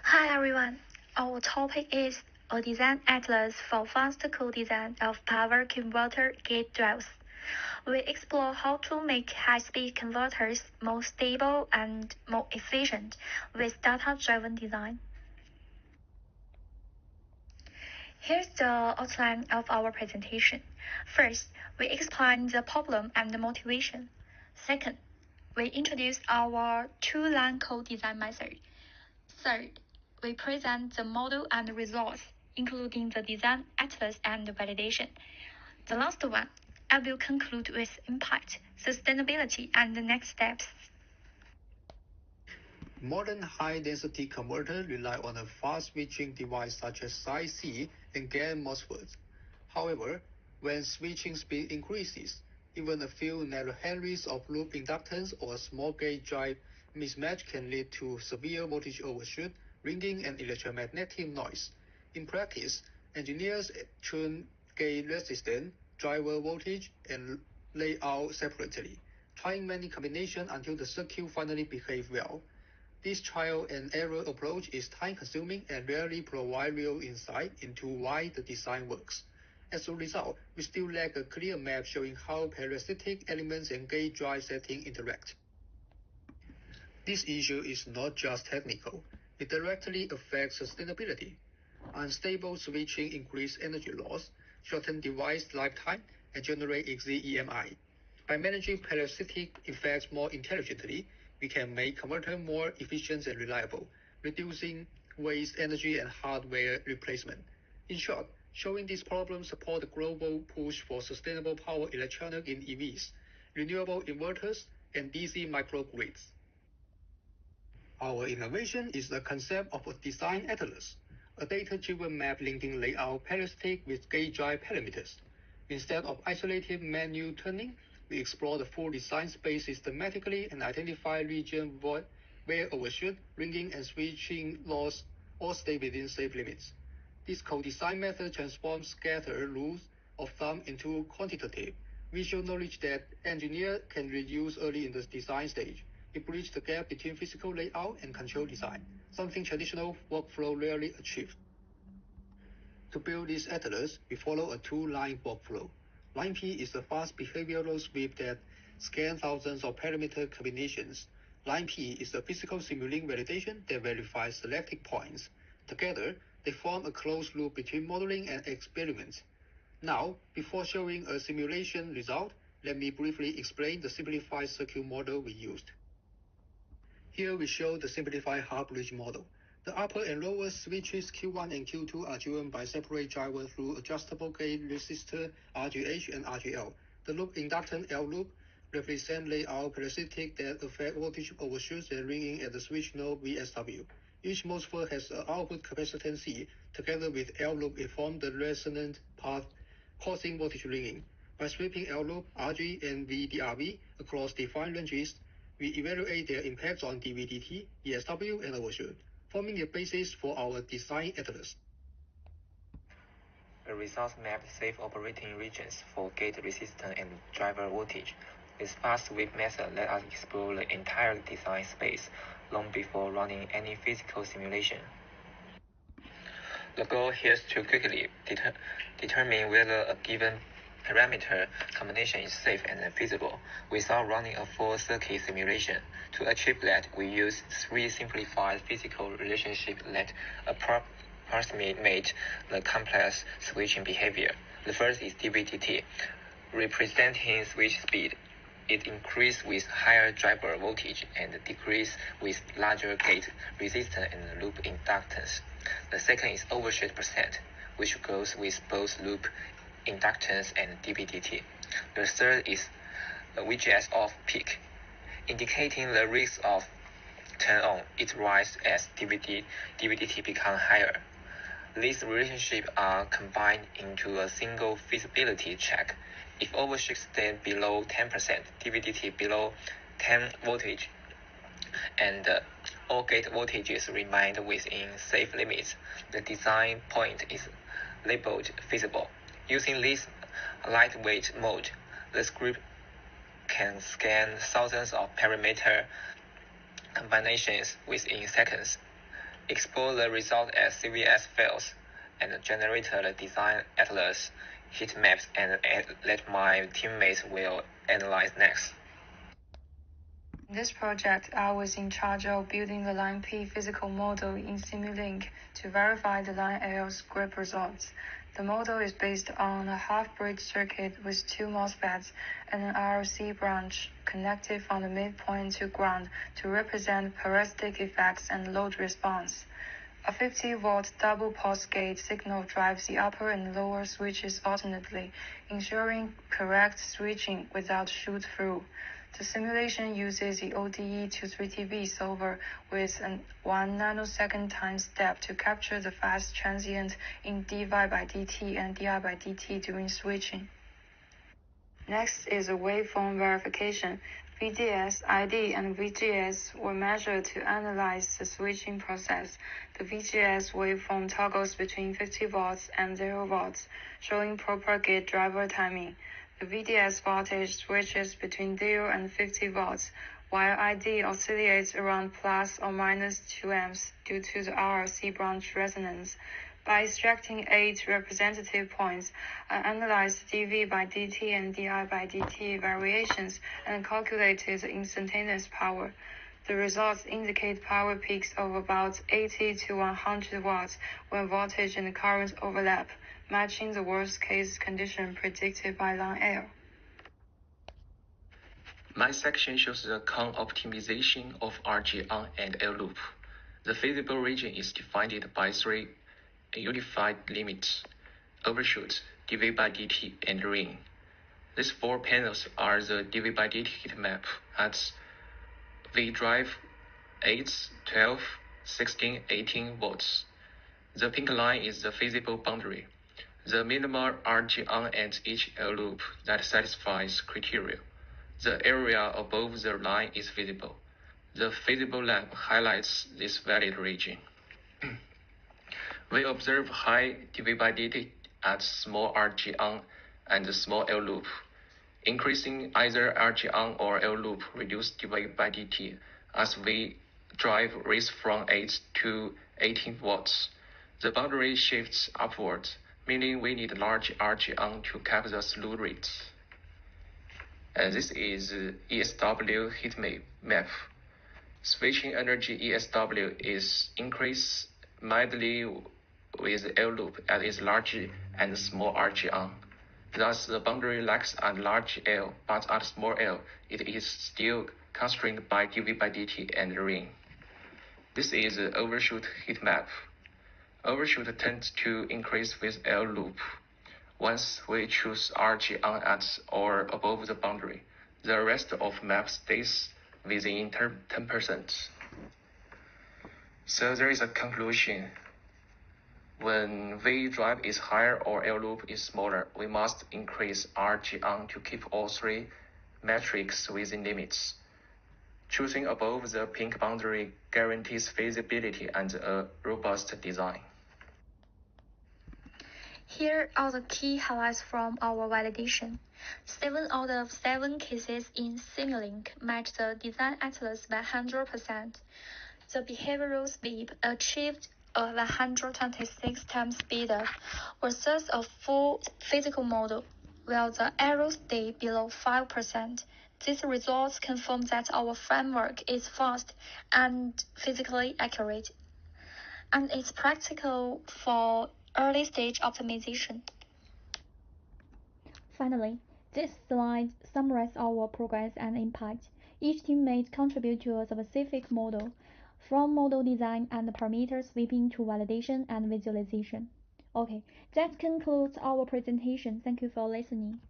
Hi everyone. Our topic is a design atlas for fast co-design of power converter gate drives. We explore how to make high-speed converters more stable and more efficient with data-driven design. Here's the outline of our presentation. First, we explain the problem and the motivation. Second, we introduce our two-line code design method. Third, we present the model and results, including the design atlas and validation. The last one, I will conclude with impact, sustainability, and the next steps. Modern high-density converters rely on a fast-switching device such as side C and GaN MOSFETs. However, when switching speed increases, even a few nanohenries of loop inductance or a small gate drive mismatch can lead to severe voltage overshoot, ringing, and electromagnetic noise. In practice, engineers tune gate resistance, driver voltage, and layout separately, trying many combinations until the circuit finally behaves well. This trial and error approach is time-consuming and rarely provides real insight into why the design works. As a result, we still lack a clear map showing how parasitic elements and gate drive settings interact. This issue is not just technical. It directly affects sustainability. Unstable switching increases energy loss, shorten device lifetime, and generate exit EMI. By managing parasitic effects more intelligently, we can make converters more efficient and reliable, reducing waste, energy, and hardware replacement. In short, showing this problem supports the global push for sustainable power electronics in EVs, renewable inverters, and DC microgrids. Our innovation is the concept of a design atlas, a data-driven map linking layout parasitic with gate drive parameters. Instead of isolated manual tuning, we explore the full design space systematically and identify regions where overshoot, ringing, and switching loss all stay within safe limits. This co-design method transforms scattered rules of thumb into quantitative, visual knowledge that engineers can reuse early in the design stage. It bridges the gap between physical layout and control design, something traditional workflow rarely achieves. To build this atlas, we follow a two-line workflow. Line P is a fast behavioral sweep that scans thousands of parameter combinations. Line P is a physical simulating validation that verifies selected points. Together, they form a closed loop between modeling and experiments. Now, before showing a simulation result, let me briefly explain the simplified circuit model we used. Here we show the simplified half-bridge model. The upper and lower switches Q1 and Q2 are driven by separate drivers through adjustable gate resistor RGH and RGL. The loop inductance L loop represents layout parasitic that affect voltage overshoots and ringing at the switch node VSW. Each MOSFET has an output capacitance C. Together with L loop, it forms the resonant path causing voltage ringing. By sweeping L loop, RG, and VDRV across defined ranges, we evaluate their impacts on DVDT, ESW, and overshoot, forming the basis for our design atlas. The results map safe operating regions for gate resistance and driver voltage. This fast sweep method let us explore the entire design space long before running any physical simulation. The goal here is to quickly determine whether a given parameter combination is safe and feasible without running a full circuit simulation. To achieve that, we use three simplified physical relationships that approximate the complex switching behavior. The first is DVDT, representing switch speed. It increases with higher driver voltage and decreases with larger gate resistance and loop inductance. The second is overshoot percent, which goes with both loop inductance and DVDT. The third is the VGS off peak, indicating the risk of turn on. It rises as DVDT becomes higher. These relationships are combined into a single feasibility check. If overshoot stays below 10%, DVDT below 10 voltage, and all gate voltages remain within safe limits, the design point is labeled feasible. Using this lightweight mode, the script can scan thousands of parameter combinations within seconds. export the result as CVS files, and generate the design atlas, heat maps, and let my teammates will analyze next. In this project, I was in charge of building the line P physical model in Simulink to verify the line L's grip results. The model is based on a half-bridge circuit with two MOSFETs and an RLC branch connected from the midpoint to ground to represent parasitic effects and load response. A 50-volt double-pulse gate signal drives the upper and lower switches alternately, ensuring correct switching without shoot-through. The simulation uses the ODE to 3TV solver with a 1 nanosecond time step to capture the fast transient in dy by dt and di by dt during switching. Next is a waveform verification. VDS, ID, and VGS were measured to analyze the switching process. The VGS waveform toggles between 50 volts and 0 volts, showing proper gate driver timing. The VDS voltage switches between 0 and 50 volts, while ID oscillates around plus or minus 2 amps due to the RLC branch resonance. By extracting 8 representative points, I analyzed dV by dt and di by dt variations and calculated the instantaneous power. The results indicate power peaks of about 80 to 100 watts when voltage and current overlap, matching the worst-case condition predicted by line L. My section shows the CON optimization of RG on and L loop. The feasible region is defined by three unified limits: overshoot, dV by dt, and ring. These four panels are the dV by dt heat map at V drive 8, 12, 16, 18 volts. The pink line is the feasible boundary, the minimal RG on and each L loop that satisfies criteria. The area above the line is visible. The feasible line highlights this valid region. We observe high dV by dt at small RG on and small L loop. Increasing either RG on or L loop reduce dV by dt as we drive raise from 8 to 18 volts. The boundary shifts upward, meaning we need large RG on to cap the slew rate. This is ESW heat map. Switching energy ESW is increased mildly with L loop at its large and small RG on. Thus, the boundary lacks at large L, but at small L, it is still constrained by dV by dt and ring. This is the overshoot heat map. Overshoot tends to increase with L loop. Once we choose RG on at or above the boundary, the rest of map stays within 10%. So there is a conclusion. When V drive is higher or L loop is smaller, we must increase RG on to keep all three metrics within limits. Choosing above the pink boundary guarantees feasibility and a robust design. Here are the key highlights from our validation. 7 out of 7 cases in Simulink match the design atlas by 100%. The behavioral sweep achieved a 126 times speedup versus a full physical model, while the error stayed below 5%. These results confirm that our framework is fast and physically accurate, and it's practical for early-stage optimization. Finally, this slide summarizes our progress and impact. Each teammate contributes to a specific model, from model design and parameter sweeping to validation and visualization. Okay, that concludes our presentation. Thank you for listening.